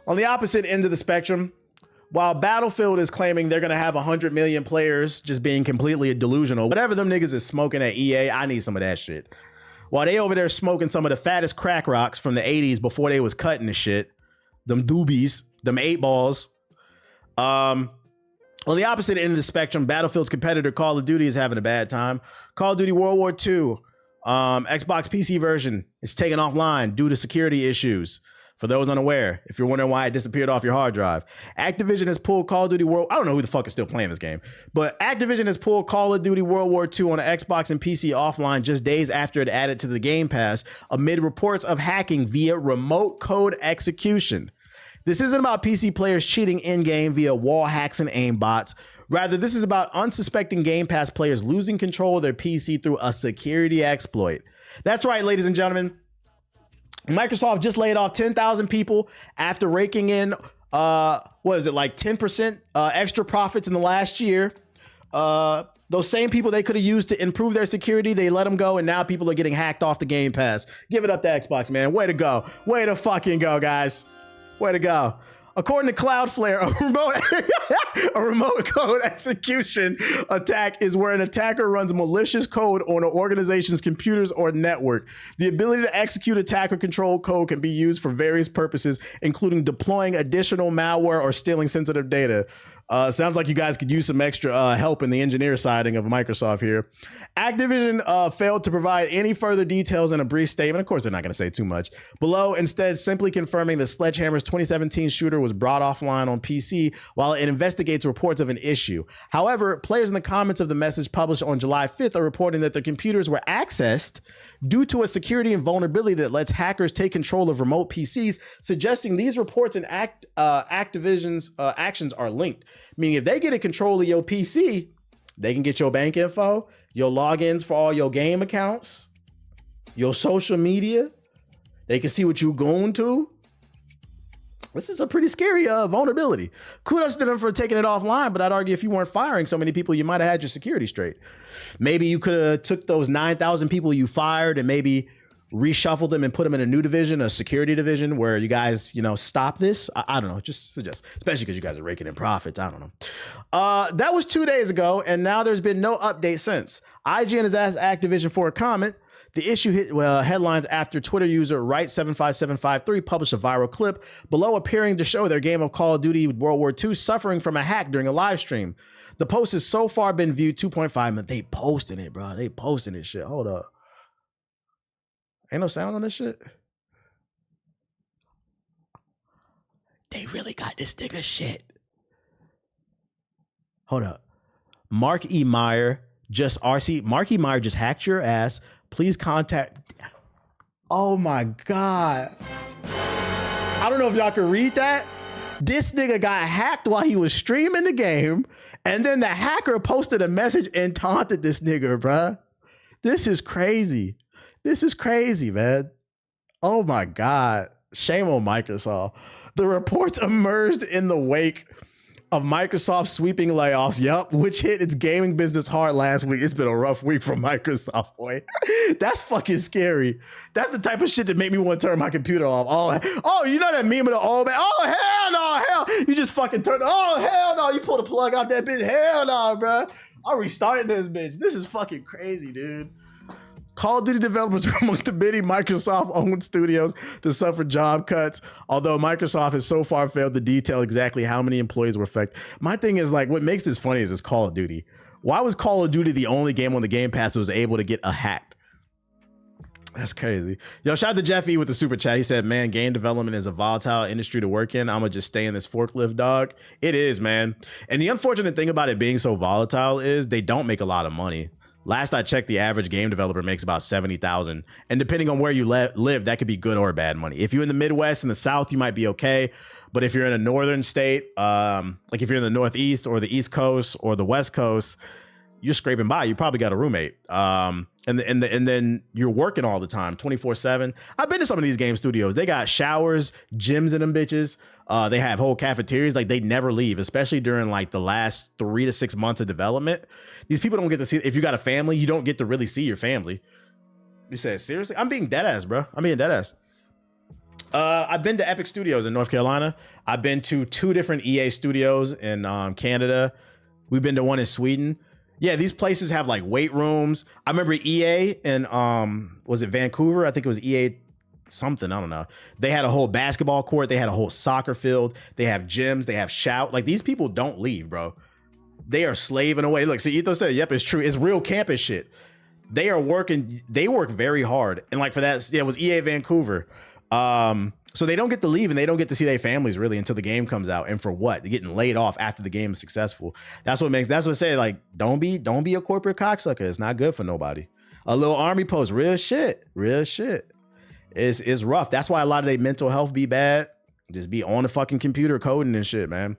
On the opposite end of the spectrum, while Battlefield is claiming they're going to have 100 million players just being completely delusional, whatever them niggas is smoking at EA, I need some of that shit. While they over there smoking some of the fattest crack rocks from the 80s before they was cutting the shit, them doobies, them 8 balls. On the opposite end of the spectrum, Battlefield's competitor Call of Duty is having a bad time. Call of Duty World War II, Xbox PC version is taken offline due to security issues. For those unaware, if you're wondering why it disappeared off your hard drive, Activision has pulled Call of Duty World. I don't know who the fuck is still playing this game, but Activision has pulled Call of Duty World War II on the Xbox and PC offline just days after it added to the Game Pass amid reports of hacking via remote code execution. This isn't about PC players cheating in-game via wall hacks and aimbots. Rather, this is about unsuspecting Game Pass players losing control of their PC through a security exploit. That's right, ladies and gentlemen. Microsoft just laid off 10,000 people after raking in, what is it, like 10% extra profits in the last year. Those same people they could have used to improve their security, they let them go, and now people are getting hacked off the Game Pass. Give it up to Xbox, man. Way to go. Way to fucking go, guys. Way to go. According to Cloudflare, a remote code execution attack is where an attacker runs malicious code on an organization's computers or network. The ability to execute attacker control code can be used for various purposes, including deploying additional malware or stealing sensitive data. Sounds like you guys could use some extra help in the engineer siding of Microsoft here. Activision failed to provide any further details in a brief statement. Of course, they're not going to say too much. Below, instead, simply confirming that Sledgehammer's 2017 shooter was brought offline on PC while it investigates reports of an issue. However, players in the comments of the message published on July 5th are reporting that their computers were accessed due to a security and vulnerability that lets hackers take control of remote PCs, suggesting these reports and Activision's actions are linked. Meaning if they get in control of your PC, they can get your bank info, your logins for all your game accounts, your social media. They can see what you're going to. This is a pretty scary vulnerability. Kudos to them for taking it offline, but I'd argue if you weren't firing so many people, you might have had your security straight. Maybe you could have took those 9,000 people you fired and maybe reshuffle them and put them in a new division, a security division, where you guys, stop this. I don't know, just suggest, especially because you guys are raking in profits. I don't know. That was 2 days ago, and now there's been no update since. IGN has asked Activision for a comment. The issue hit headlines after Twitter user Wright75753 published a viral clip below appearing to show their game of Call of Duty World War II suffering from a hack during a live stream. The post has so far been viewed 2.5 million. They posting it, bro. They posting this shit. Hold up. Ain't no sound on this shit. They really got this nigga shit. Hold up. Mark E. Meyer just RC. Mark E. Meyer just hacked your ass. Please contact. Oh my God. I don't know if y'all can read that. This nigga got hacked while he was streaming the game. And then the hacker posted a message and taunted this nigga, bruh. This is crazy. This is crazy, man. Oh my God. Shame on Microsoft. The reports emerged in the wake of Microsoft sweeping layoffs, which hit its gaming business hard last week. It's been a rough week for Microsoft, boy. That's fucking scary. That's the type of shit that made me want to turn my computer off. Oh, you know that meme of the old man? Oh, hell no, hell. You just fucking turn, oh, hell no. You pull the plug out that bitch. Hell no, bro. I restarted this bitch. This is fucking crazy, dude. Call of Duty developers are among the many Microsoft-owned studios to suffer job cuts, although Microsoft has so far failed to detail exactly how many employees were affected. My thing is, like, what makes this funny is it's Call of Duty. Why was Call of Duty the only game on the Game Pass that was able to get hacked? That's crazy. Yo, shout out to Jeff E with the super chat. He said, man, game development is a volatile industry to work in. I'm gonna just stay in this forklift, dog. It is, man. And the unfortunate thing about it being so volatile is they don't make a lot of money. Last I checked, the average game developer makes about $70,000. And depending on where you live, that could be good or bad money. If you're in the Midwest and the South, you might be okay. But if you're in a northern state, like if you're in the Northeast or the East Coast or the West Coast, you're scraping by. You probably got a roommate. And then you're working all the time, 24/7. I've been to some of these game studios. They got showers, gyms in them bitches. They have whole cafeterias. Like, they never leave, especially during like the last 3 to 6 months of development. These people don't get to see, if you got a family, you don't get to really see your family. You said, seriously? I'm being dead ass, bro. I'm being dead ass. I've been to Epic Studios in North Carolina. I've been to 2 different EA studios in Canada. We've been to one in Sweden. Yeah, these places have like weight rooms. I remember EA in was it Vancouver? I think it was EA something. I don't know. They had a whole basketball court. They had a whole soccer field. They have gyms. They have shout. Like these people don't leave, bro. They are slaving away. Look, see, Etho said, yep, it's true. It's real campus shit. They are working. They work very hard. And like for that, yeah, it was EA Vancouver. So they don't get to leave and they don't get to see their families really until the game comes out. And for what? They're getting laid off after the game is successful. That's what I say, like, don't be a corporate cocksucker. It's not good for nobody. A little army post, real shit. It's rough. That's why a lot of their mental health be bad. Just be on the fucking computer coding and shit, man.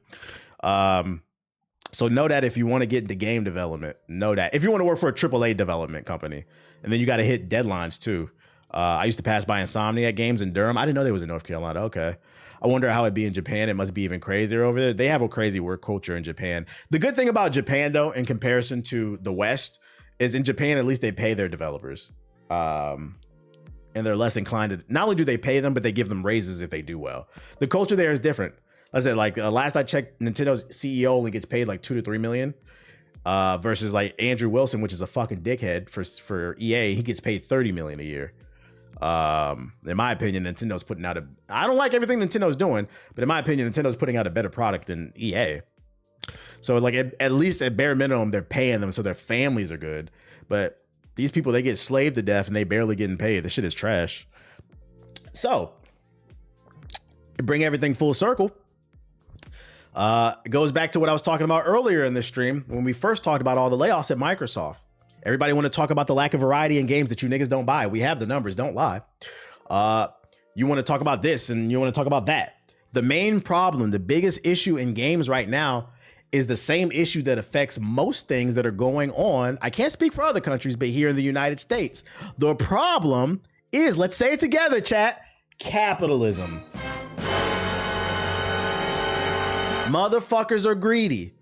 So know that if you want to get into game development, know that. If you want to work for a AAA development company, and then you got to hit deadlines too. I used to pass by Insomniac Games in Durham. I didn't know they was in North Carolina. Okay. I wonder how it'd be in Japan. It must be even crazier over there. They have a crazy work culture in Japan. The good thing about Japan, though, in comparison to the West, is in Japan, at least they pay their developers. And they're less inclined to, not only do they pay them, but they give them raises if they do well. The culture there is different. I said, like, last I checked, Nintendo's CEO only gets paid like $2 to $3 million. Versus like Andrew Wilson, which is a fucking dickhead for EA. He gets paid $30 million a year. In my opinion, Nintendo's putting out I don't like everything Nintendo's doing, but in my opinion, Nintendo's putting out a better product than EA. So like at least at bare minimum, they're paying them so their families are good. But these people, they get slaved to death and they barely getting paid. The shit is trash. So to bring everything full circle, it goes back to what I was talking about earlier in this stream when we first talked about all the layoffs at Microsoft. Everybody want to talk about the lack of variety in games that you niggas don't buy. We have the numbers, don't lie. You want to talk about this and you want to talk about that. The main problem, the biggest issue in games right now is the same issue that affects most things that are going on. I can't speak for other countries, but here in the United States, the problem is, let's say it together, chat, capitalism. Motherfuckers are greedy.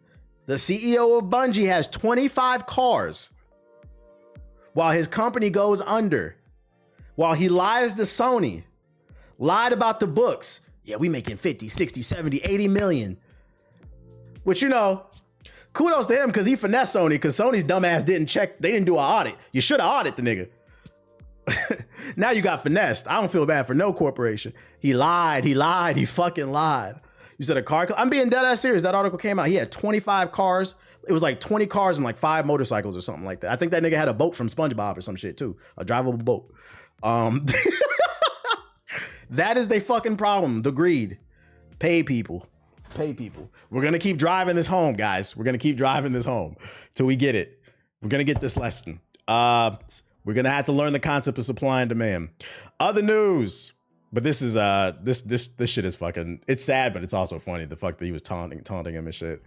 The CEO of Bungie has 25 cars. While his company goes under, while he lies to Sony, lied about the books. Yeah, we making 50, 60, 70, 80 million. Which, you know, kudos to him because he finessed Sony because Sony's dumbass didn't check. They didn't do an audit. You should have audited the nigga. Now you got finessed. I don't feel bad for no corporation. He lied. He fucking lied. You said a car. I'm being dead ass serious. That article came out. He had 25 cars. It was like 20 cars and like 5 motorcycles or something like that. I think that nigga had a boat from SpongeBob or some shit too. A drivable boat. That is the fucking problem. The greed. Pay people. We're going to keep driving this home, guys. We're going to keep driving this home till we get it. We're going to get this lesson. We're going to have to learn the concept of supply and demand. Other news. But this is this shit is fucking, it's sad, but it's also funny. The fuck that he was taunting him and shit.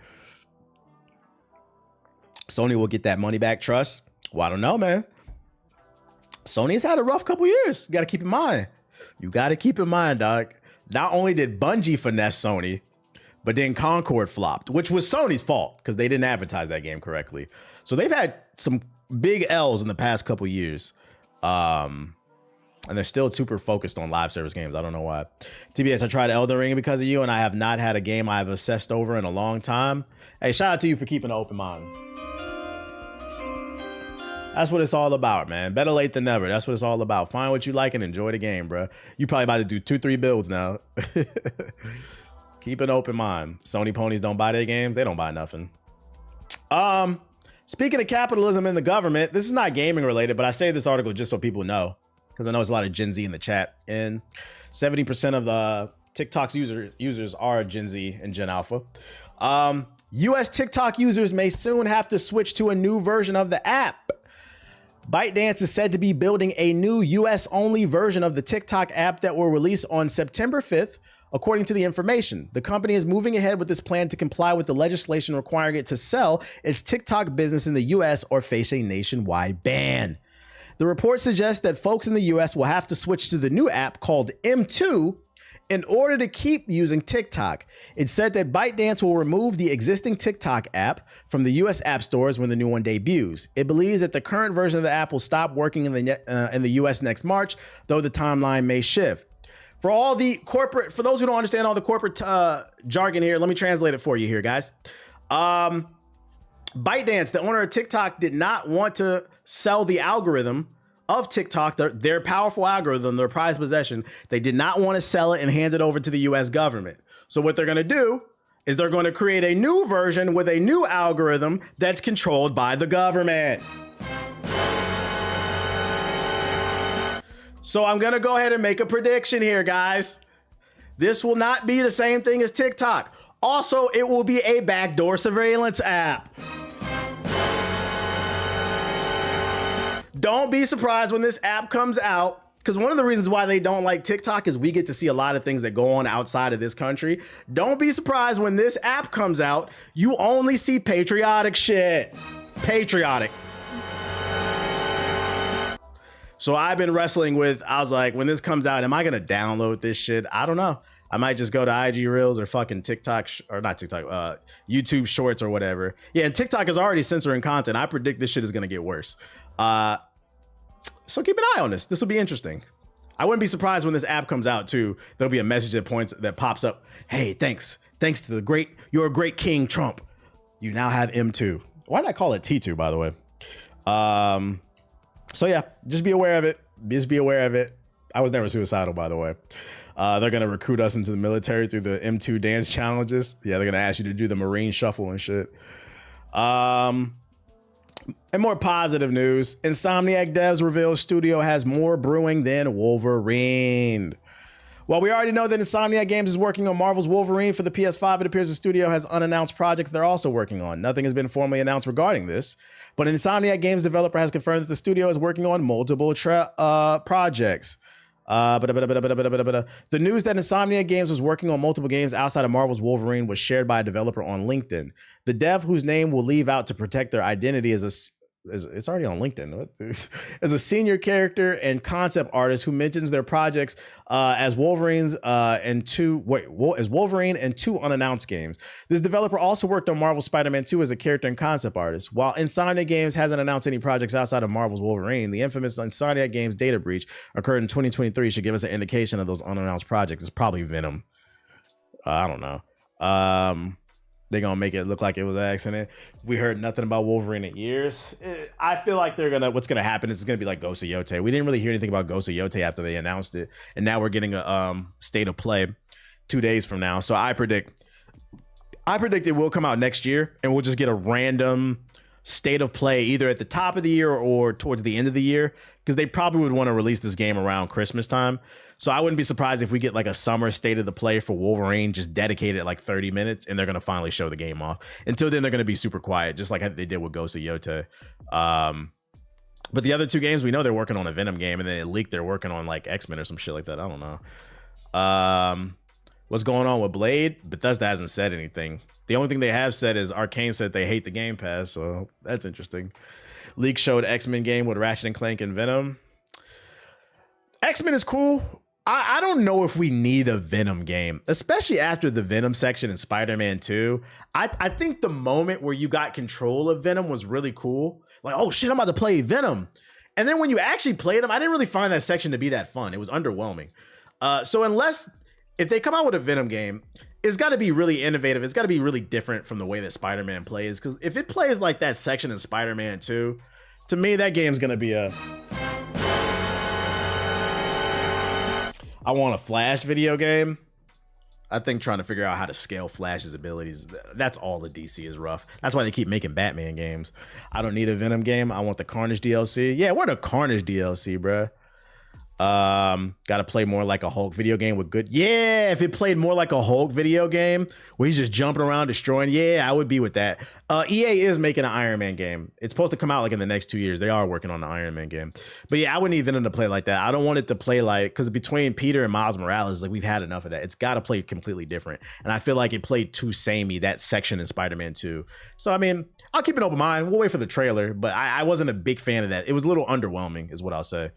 Sony will get that money back trust. Well, I don't know, man. Sony's had a rough couple years. You got to keep in mind. You got to keep in mind, dog. Not only did Bungie finesse Sony, but then Concord flopped, which was Sony's fault because they didn't advertise that game correctly. So they've had some big L's in the past couple years. And they're still super focused on live service games. I don't know why. TBS, I tried Elden Ring because of you, and I have not had a game I've obsessed over in a long time. Hey, shout out to you for keeping an open mind. That's what it's all about, man. Better late than never. That's what it's all about. Find what you like and enjoy the game, bro. You probably about to do 2-3 builds now. Keep an open mind. Sony ponies don't buy their games. They don't buy nothing. Speaking of capitalism in the government, this is not gaming related, but I say this article just so people know, because I know there's a lot of Gen Z in the chat, and 70% of the TikTok's users are Gen Z and Gen Alpha. US TikTok users may soon have to switch to a new version of the app. ByteDance is said to be building a new US-only version of the TikTok app that will release on September 5th, according to the information. The company is moving ahead with this plan to comply with the legislation requiring it to sell its TikTok business in the US or face a nationwide ban. The report suggests that folks in the US will have to switch to the new app called M2 in order to keep using TikTok. It said that ByteDance will remove the existing TikTok app from the US app stores when the new one debuts. It believes that the current version of the app will stop working in the US next March, though the timeline may shift. For those who don't understand all the corporate jargon here, let me translate it for you here, guys. ByteDance, the owner of TikTok, did not want to sell the algorithm of TikTok, their powerful algorithm, their prized possession. They did not want to sell it and hand it over to the US government. So what they're going to do is they're going to create a new version with a new algorithm that's controlled by the government. So I'm going to go ahead and make a prediction here, guys. This will not be the same thing as TikTok. Also, it will be a backdoor surveillance app. Don't be surprised when this app comes out, because one of the reasons why they don't like TikTok is we get to see a lot of things that go on outside of this country. Don't be surprised when this app comes out, you only see patriotic shit. Patriotic. So I've been wrestling with, I was like, when this comes out, am I going to download this shit? I don't know. I might just go to IG Reels or fucking TikTok, or not TikTok, YouTube Shorts or whatever. Yeah, and TikTok is already censoring content. I predict this shit is going to get worse. So keep an eye on this. This will be interesting. I wouldn't be surprised when this app comes out too. There'll be a message that pops up. Hey, thanks to you're a great King Trump. You now have M2. Why did I call it T2, by the way? So yeah, just be aware of it. Just be aware of it. I was never suicidal, by the way. They're going to recruit us into the military through the M2 dance challenges. Yeah, they're going to ask you to do the Marine shuffle and shit. And more positive news. Insomniac devs reveal studio has more brewing than Wolverine. While we already know that Insomniac Games is working on Marvel's Wolverine for the PS5, it appears the studio has unannounced projects they're also working on. Nothing has been formally announced regarding this, but an Insomniac Games developer has confirmed that the studio is working on multiple projects. The news that Insomniac Games was working on multiple games outside of Marvel's Wolverine was shared by a developer on LinkedIn. The dev, whose name will leave out to protect their identity, it's already on LinkedIn, as a senior character and concept artist who mentions their projects as Wolverine and two unannounced games. This developer also worked on Marvel Spider-Man 2 as a character and concept artist. While Insomniac Games hasn't announced any projects outside of Marvel's Wolverine, the infamous Insomniac Games data breach occurred in 2023 should give us an indication of those unannounced projects. It's probably Venom. I don't know. They're going to make it look like it was an accident. We heard nothing about Wolverine in years. I feel like what's going to happen is it's going to be like Ghost of Yote. We didn't really hear anything about Ghost of Yote after they announced it. And now we're getting a state of play 2 days from now. So I predict it will come out next year and we'll just get a random state of play either at the top of the year or towards the end of the year, because they probably would want to release this game around Christmas time. So I wouldn't be surprised if we get like a summer state of the play for Wolverine, just dedicated at like 30 minutes, and they're going to finally show the game off. Until then, they're going to be super quiet, just like they did with Ghost of Yote. But the other two games, we know they're working on a Venom game, and then it leaked they're working on like X-Men or some shit like that. I don't know. What's going on with Blade? Bethesda hasn't said anything. The only thing they have said is Arcane said they hate the Game Pass, so that's interesting. Leak showed X-Men game with Ratchet and Clank and Venom. X-Men is cool. I don't know if we need a Venom game, especially after the Venom section in Spider-Man 2. I think the moment where you got control of Venom was really cool. Like, oh shit, I'm about to play Venom. And then when you actually played him, I didn't really find that section to be that fun. It was underwhelming. So if they come out with a Venom game, it's got to be really innovative. It's got to be really different from the way that Spider-Man plays. Because if it plays like that section in Spider-Man 2, to me, that game's going to be I want a Flash video game. I think trying to figure out how to scale Flash's abilities, that's all the DC is rough. That's why they keep making Batman games. I don't need a Venom game. I want the Carnage DLC. Yeah, what a Carnage DLC, bruh. Got to play more like a Hulk video game with good. Yeah, if it played more like a Hulk video game where he's just jumping around destroying, yeah, I would be with that. EA is making an Iron Man game. It's supposed to come out like in the next 2 years. They are working on the Iron Man game. But yeah, I wouldn't even to play like that. I don't want it to play like, because between Peter and Miles Morales, like we've had enough of that. It's got to play completely different. And I feel like it played too samey, that section in Spider-Man 2. So I mean, I'll keep an open mind. We'll wait for the trailer, but I wasn't a big fan of that. It was a little underwhelming is what I'll say.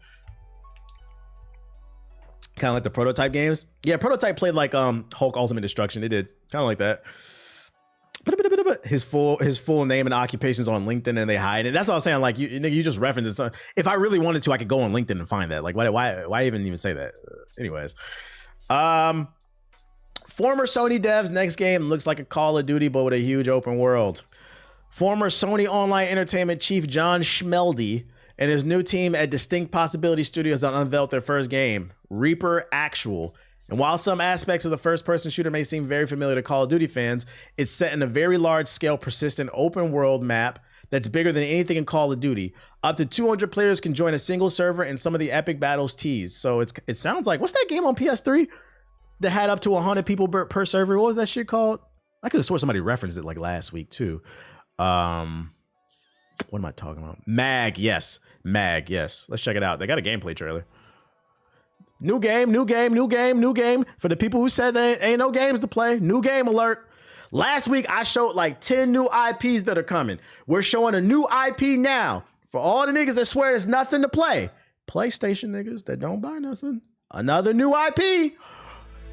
Kind of like the Prototype games. Yeah, Prototype played like Hulk Ultimate Destruction. It did kind of like that. His full name and occupations on LinkedIn, and they hide it. That's what I was saying. Like you just referenced it. If I really wanted to, I could go on LinkedIn and find that. Like why even say that? Anyways, Former Sony devs next game looks like a Call of Duty, but with a huge open world. Former Sony Online Entertainment chief John Schmeldy and his new team at Distinct Possibility Studios unveiled their first game, Reaper Actual. And while some aspects of the first-person shooter may seem very familiar to Call of Duty fans, it's set in a very large-scale, persistent open-world map that's bigger than anything in Call of Duty. Up to 200 players can join a single server, and some of the epic battles teased. So it sounds like, what's that game on PS3 that had up to 100 people per server? What was that shit called? I could have sworn somebody referenced it like last week too. What am I talking about? Mag, yes. Let's check it out. They got a gameplay trailer. New game. For the people who said there ain't no games to play, new game alert. Last week, I showed like 10 new IPs that are coming. We're showing a new IP now. For all the niggas that swear there's nothing to play. PlayStation niggas that don't buy nothing. Another new IP.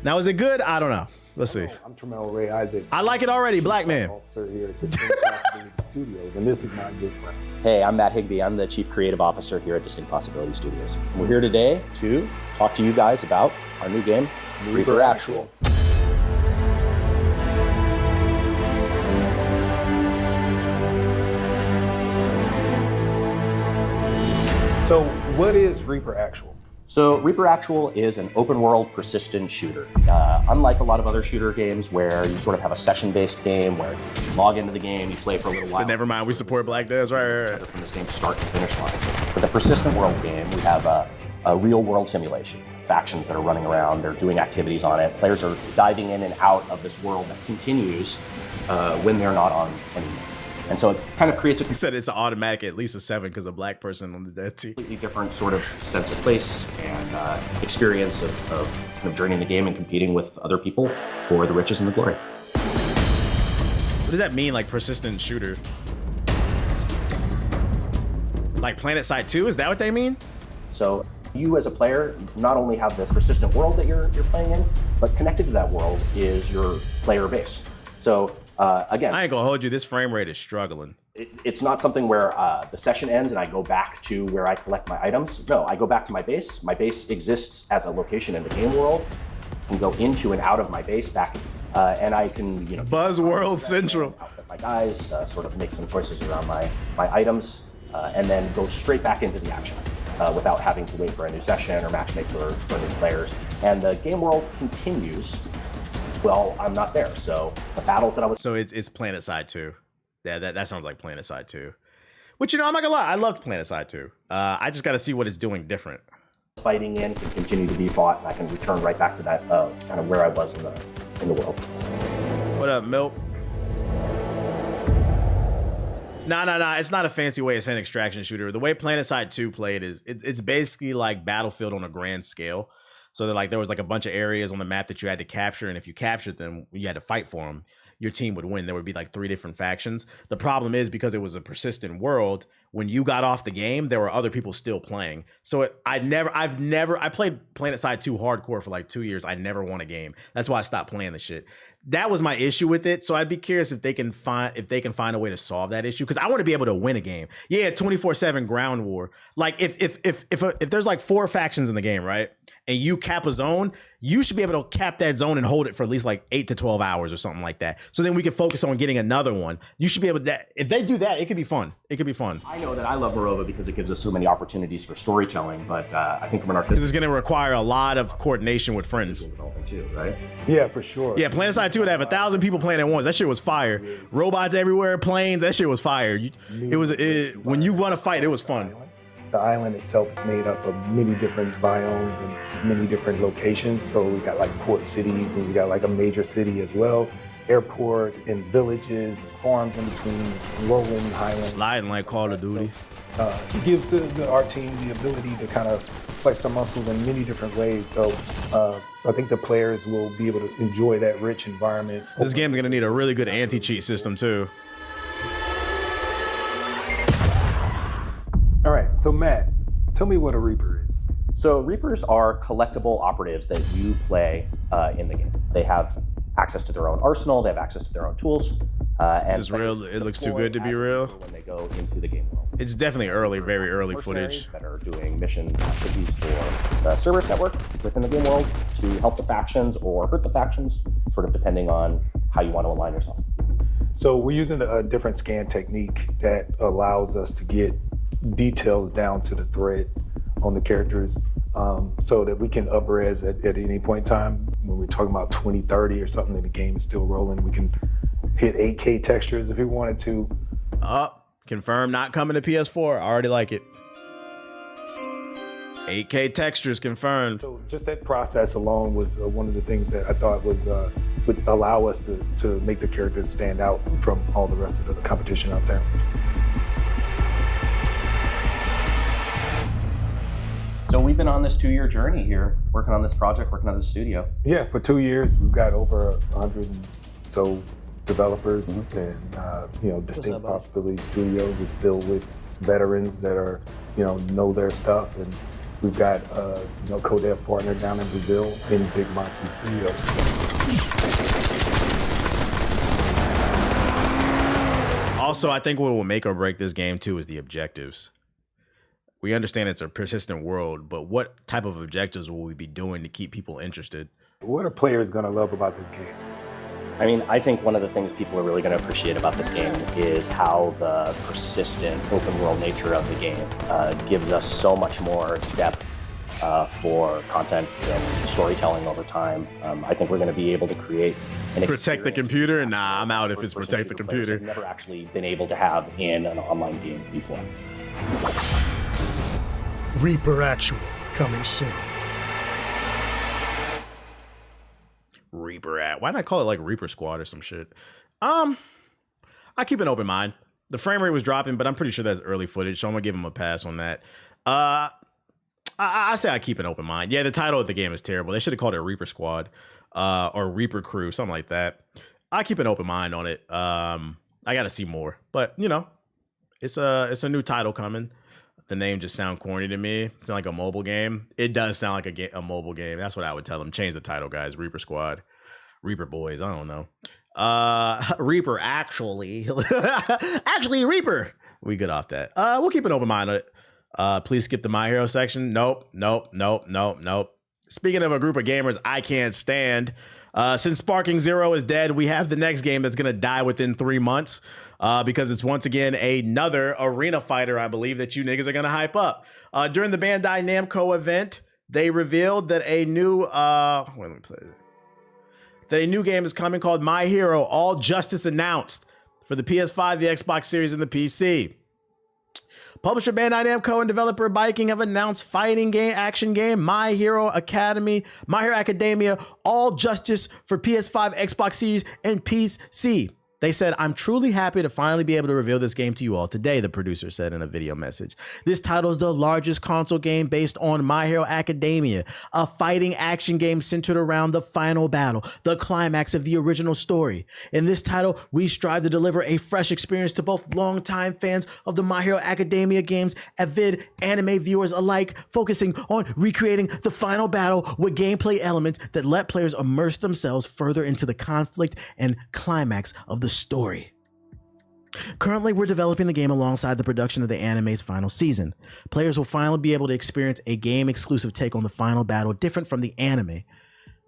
Now, is it good? I don't know. Let's see. I'm Tramel Ray Isaac. I like it already, black man. Officer here at Distinct Possibility Studios, and this is my good friend. Hey, I'm Matt Higbee. I'm the Chief Creative Officer here at Distinct Possibility Studios. And we're here today to talk to you guys about our new game, Reaper Actual. So, what is Reaper Actual? So Reaper Actual is an open world persistent shooter. Unlike a lot of other shooter games where you sort of have a session-based game where you log into the game, you play for a little while. So never mind, we support black devs, right. From the same start to finish line. For the persistent world game, we have a real world simulation. Factions that are running around, they're doing activities on it. Players are diving in and out of this world that continues when they're not on anymore. And so it kind of creates He said it's an automatic at least a 7 because a black person on the dev team. Completely different sort of sense of place and experience of kind of journeying the game and competing with other people for the riches and the glory. What does that mean, like persistent shooter? Like PlanetSide 2? Is that what they mean? So you as a player not only have this persistent world that you're playing in, but connected to that world is your player base. So again, I ain't gonna hold you. This frame rate is struggling. It's not something where the session ends and I go back to where I collect my items. No, I go back to my base. My base exists as a location in the game world. I can go into and out of my base back, and I can, Buzzworld Central. Outfit my guys, sort of make some choices around my items, and then go straight back into the action without having to wait for a new session or matchmake for new players. And the game world continues. Well, I'm not there, so the battles that I was... So it's PlanetSide 2. Yeah, that sounds like PlanetSide 2. Which, I'm not gonna lie, I loved PlanetSide 2. I just gotta see what it's doing different. Fighting in can continue to be fought, and I can return right back to that kind of where I was in the world. What up, Milk? Nah, it's not a fancy way of saying extraction shooter. The way PlanetSide 2 played is, it's basically like Battlefield on a grand scale. So there was like a bunch of areas on the map that you had to capture, and if you captured them, you had to fight for them. Your team would win. There would be like 3 different factions. The problem is because it was a persistent world, when you got off the game, there were other people still playing. So I played PlanetSide 2 hardcore for like 2 years. I never won a game. That's why I stopped playing the shit. That was my issue with it. So I'd be curious if they can find a way to solve that issue, because I want to be able to win a game. Yeah, 24/7 ground war. Like if there's like 4 factions in the game, right? And you cap a zone, you should be able to cap that zone and hold it for at least like 8 to 12 hours or something like that. So then we can focus on getting another one. You should be able to, if they do that, it could be fun. It could be fun. I know that I love Morova because it gives us so many opportunities for storytelling, but I think from an artistic... This is going to require a lot of coordination with friends. Too, right? Yeah, for sure. Yeah, PlanetSide 2 would have 1,000 people playing at once. That shit was fire. Robots everywhere, planes, that shit was fire. When you want to fight, it was fun. The island itself is made up of many different biomes and many different locations. So we got like port cities, and you got like a major city as well, airport and villages, and farms in between, rolling highlands. Sliding like Call of Duty. It gives our team the ability to kind of flex their muscles in many different ways. So I think the players will be able to enjoy that rich environment. This game is going to need a really good anti-cheat system too. All right, so Matt, tell me what a Reaper is. So Reapers are collectible operatives that you play in the game. They have access to their own arsenal, they have access to their own tools. This is real. It looks too good to be real. When they go into the game world. It's definitely early, very early mercenaries footage. that are doing missions, activities for the Cerberus network within the game world to help the factions or hurt the factions, sort of depending on how you want to align yourself. So we're using a different scan technique that allows us to get details down to the thread on the characters, so that we can up-res at any point in time. When we're talking about 2030 or something and the game is still rolling, we can hit 8K textures if we wanted to. Confirmed not coming to PS4. I already like it. 8K textures confirmed. So just that process alone was one of the things that I thought was would allow us to make the characters stand out from all the rest of the competition out there. So we've been on this 2-year journey here, working on this project, working on this studio. Yeah, for 2 years we've got over 100 and so developers, and Distinct Possibility Studios is filled with veterans that are know their stuff, and we've got co-dev partner down in Brazil in Big Moxie Studios. Also, I think what will make or break this game too is the objectives. We understand it's a persistent world, but what type of objectives will we be doing to keep people interested? What are players going to love about this game? I mean, I think one of the things people are really going to appreciate about this game is how the persistent open world nature of the game gives us so much more depth for content and storytelling over time. I think we're going to be able to create an Protect the computer? Nah, I'm out if it's protect the computer. I've never actually been able to have in an online game before. Reaper Actual, coming soon. Reaper at why not call it like Reaper Squad or some shit? I keep an open mind. The frame rate was dropping, but I'm pretty sure that's early footage, so I'm gonna give him a pass on that. I say I keep an open mind. Yeah, the title of the game is terrible. They should have called it Reaper Squad or Reaper Crew, something like that. I keep an open mind on it. I gotta see more, but it's a new title coming. The name just sound corny to me. It's not like a mobile game. It does sound like a mobile game. That's what I would tell them. Change the title, guys. Reaper Squad, Reaper Boys. I don't know. Reaper actually, actually Reaper. We good off that. We'll keep an open mind on it. Please skip the My Hero section. Nope. Speaking of a group of gamers I can't stand, since Sparking Zero is dead, we have the next game that's gonna die within 3 months. Because it's once again another arena fighter, I believe, that you niggas are gonna hype up. During the Bandai Namco event, they revealed that a new game is coming called My Hero: All Justice announced for the PS5, the Xbox Series, and the PC. Publisher Bandai Namco and developer Viking have announced fighting game, action game, My Hero Academia: All Justice for PS5, Xbox Series, and PC. They said, "I'm truly happy to finally be able to reveal this game to you all today," the producer said in a video message. This title is the largest console game based on My Hero Academia, a fighting action game centered around the final battle, the climax of the original story. In this title, we strive to deliver a fresh experience to both longtime fans of the My Hero Academia games, avid anime viewers alike, focusing on recreating the final battle with gameplay elements that let players immerse themselves further into the conflict and climax of the story. Currently, we're developing the game alongside the production of the anime's final season. Players will finally be able to experience a game-exclusive take on the final battle different from the anime.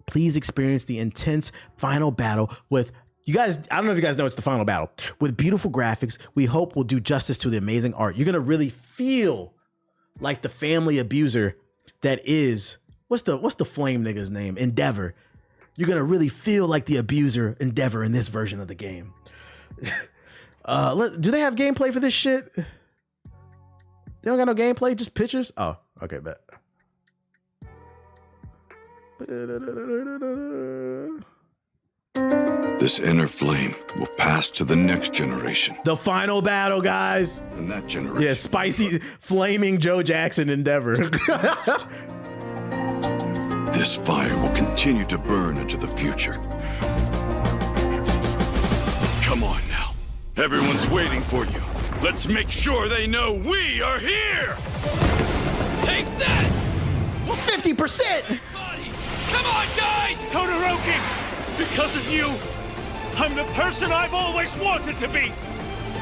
Please experience the intense final battle with you guys. I don't know if you guys know it's the final battle with beautiful graphics. We hope will do justice to the amazing art. You're gonna really feel like the family abuser that is what's the flame nigga's name? Endeavor. You're gonna really feel like the abuser Endeavor in this version of the game. Do they have gameplay for this shit? They don't got no gameplay, just pictures? Oh, okay, bet. This inner flame will pass to the next generation. The final battle, guys. And that generation. Yeah, spicy, flaming Joe Jackson Endeavor. This fire will continue to burn into the future. Come on now. Everyone's waiting for you. Let's make sure they know we are here! Take this! 50%! Come on, guys! Todoroki! Because of you, I'm the person I've always wanted to be!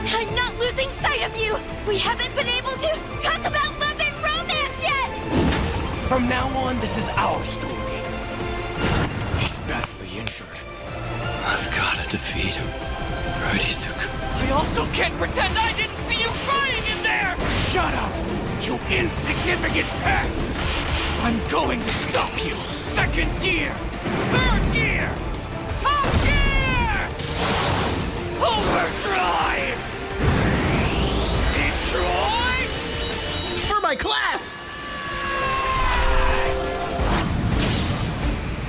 I'm not losing sight of you! We haven't been able to talk about love and romance yet! From now on, this is our story. He's badly injured. I've gotta defeat him. Right, Izuku? I also can't pretend I didn't see you crying in there! Shut up, you insignificant pest! I'm going to stop you! Second gear! Third gear! Top gear! Overdrive! Detroit! For my class!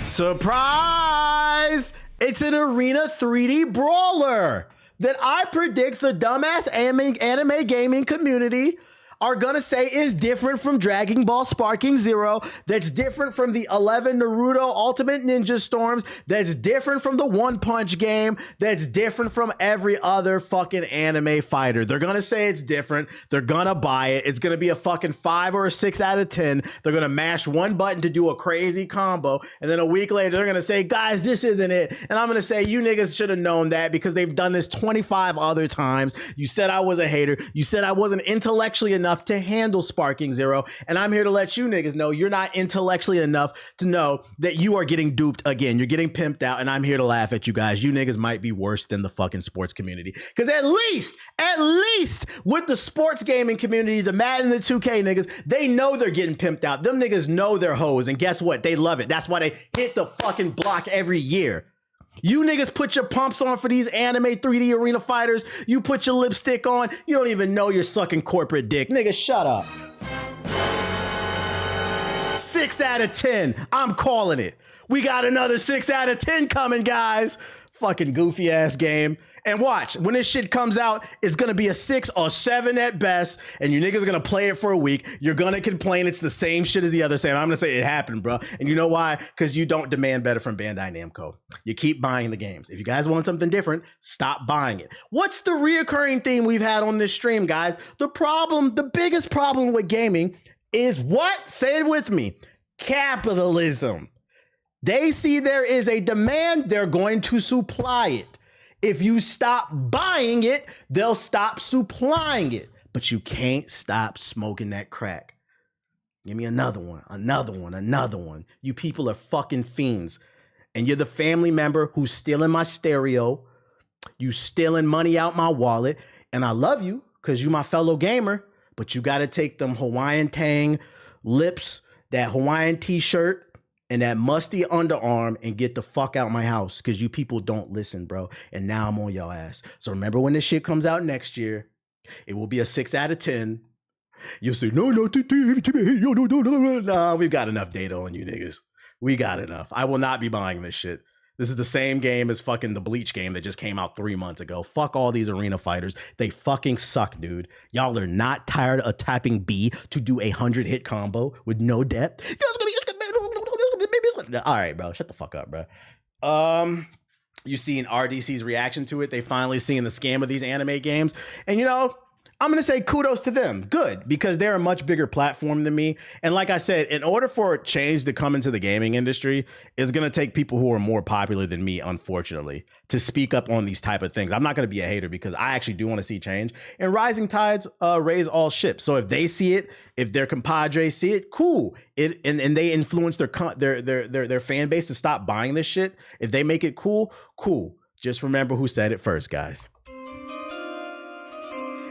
Surprise! It's an Arena 3D brawler that I predict the dumbass anime gaming community are gonna say is different from Dragon Ball Sparking Zero, that's different from the 11 Naruto Ultimate Ninja Storms, that's different from the One Punch game, that's different from every other fucking anime fighter. They're gonna say it's different. They're gonna buy it. It's gonna be a fucking 5 or a 6 out of 10. They're gonna mash one button to do a crazy combo, and then a week later they're gonna say, guys, this isn't it. And I'm gonna say, you niggas should have known that because they've done this 25 other times. You said I was a hater. You said I wasn't intellectually enough to handle Sparking Zero, and I'm here to let you niggas know you're not intellectually enough to know that you are getting duped again. You're getting pimped out, and I'm here to laugh at you guys. You niggas might be worse than the fucking sports community, because at least with the sports gaming community, the Madden and the 2K niggas, they know they're getting pimped out. Them niggas know they're hoes, and guess what? They love it. That's why they hit the fucking block every year. You niggas put your pumps on for these anime 3D arena fighters. You put your lipstick on. You don't even know you're sucking corporate dick. Nigga, shut up. 6 out of 10. I'm calling it. We got another 6 out of 10 coming, guys. Fucking goofy ass game. And watch, when this shit comes out, it's gonna be a 6 or 7 at best, and you niggas are gonna play it for a week. You're gonna complain it's the same shit as the other same. I'm gonna say it happened, bro. And you know why? Because you don't demand better from Bandai Namco. You keep buying the games. If you guys want something different, stop buying it. What's the reoccurring theme we've had on this stream, guys? The biggest problem with gaming is what? Say it with me. Capitalism. They see there is a demand, they're going to supply it. If you stop buying it, they'll stop supplying it. But you can't stop smoking that crack. Give me another one, another one, another one. You people are fucking fiends. And you're the family member who's stealing my stereo. You stealing money out my wallet. And I love you because you my fellow gamer. But you got to take them Hawaiian Tang lips, that Hawaiian t-shirt, and that musty underarm and get the fuck out my house because you people don't listen, bro. And now I'm on your ass. So remember when this shit comes out next year, it will be a 6 out of 10. You'll say, no, we've got enough data on you niggas. We got enough. I will not be buying this shit. This is the same game as fucking the Bleach game that just came out 3 months ago. Fuck all these arena fighters. They fucking suck, dude. Y'all are not tired of tapping B to do a 100-hit combo with no depth. All right, bro. Shut the fuck up, bro. You seen RDC's reaction to it. They finally seen the scam of these anime games. And you know, I'm going to say kudos to them. Good, because they're a much bigger platform than me. And like I said, in order for change to come into the gaming industry, it's going to take people who are more popular than me, unfortunately, to speak up on these type of things. I'm not going to be a hater because I actually do want to see change. And rising tides raise all ships. So if they see it, if their compadres see it, cool. And they influence their fan base to stop buying this shit. If they make it cool. Just remember who said it first, guys.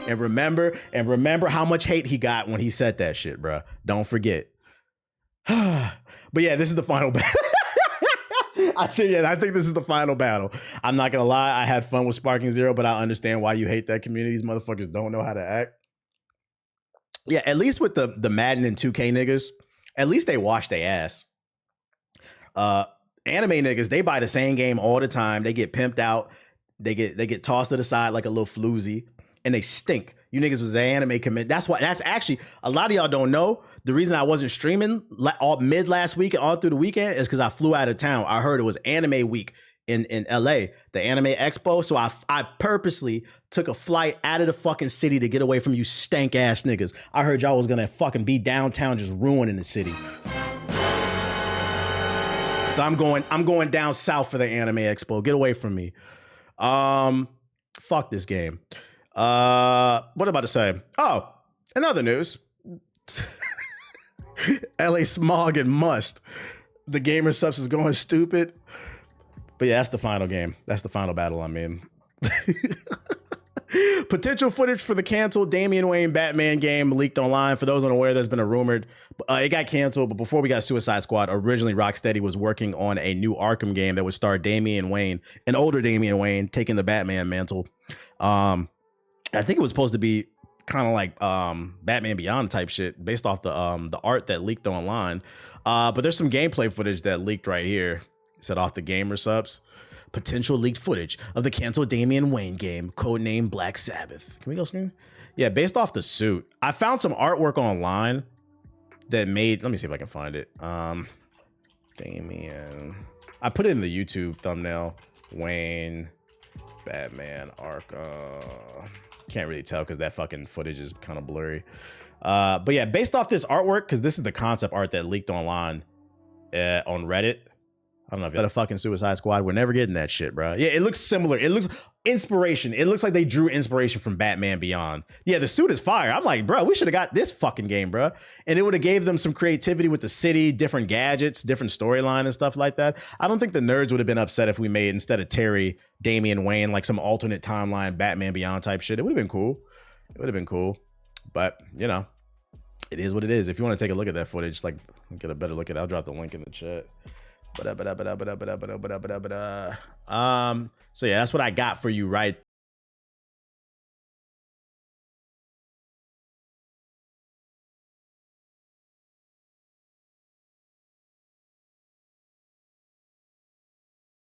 And remember how much hate he got when he said that shit, bro. Don't forget. But yeah, this is the final battle. I think this is the final battle. I'm not gonna lie, I had fun with Sparking Zero, but I understand why you hate that community. These motherfuckers don't know how to act. Yeah, at least with the Madden and 2K niggas, at least they wash their ass. Anime niggas, they buy the same game all the time. They get pimped out. They get tossed to the side like a little floozy. And they stink. You niggas was the anime commit. That's actually, a lot of y'all don't know. The reason I wasn't streaming all mid last week and all through the weekend is because I flew out of town. I heard it was anime week in LA, the anime expo. So I purposely took a flight out of the fucking city to get away from you stank ass niggas. I heard y'all was gonna fucking be downtown just ruining the city. So I'm going down south for the anime expo. Get away from me. Fuck this game. What am I about to say? Oh, in other news, LA Smog and Must. The gamer subs is going stupid. But yeah, that's the final game. That's the final battle, I mean. Potential footage for the canceled Damian Wayne Batman game leaked online. For those unaware, there's been a rumored. It got canceled, but before we got Suicide Squad, originally Rocksteady was working on a new Arkham game that would star Damian Wayne, an older Damian Wayne, taking the Batman mantle. I think it was supposed to be kind of like Batman Beyond type shit based off the art that leaked online. But there's some gameplay footage that leaked right here. Set off the gamer subs. Potential leaked footage of the canceled Damian Wayne game, codenamed Black Sabbath. Can we go screen? Yeah, based off the suit. I found some artwork online that made, let me see if I can find it. Damian. I put it in the YouTube thumbnail. Wayne, Batman, Arkham. Can't really tell because that fucking footage is kind of blurry. But yeah, based off this artwork, because this is the concept art that leaked online on Reddit. I don't know if you're a fucking Suicide Squad. We're never getting that shit, bro. Yeah, it looks similar. It looks inspiration. It looks like they drew inspiration from Batman Beyond. Yeah, the suit is fire. I'm like, bro, we should have got this fucking game, bro. And it would have gave them some creativity with the city, different gadgets, different storyline and stuff like that. I don't think the nerds would have been upset if we made, instead of Terry, Damian Wayne, like some alternate timeline Batman Beyond type shit. It would have been cool. It would have been cool. But, you know, it is what it is. If you want to take a look at that footage, like, get a better look at it, I'll drop the link in the chat. So yeah, that's what I got for you right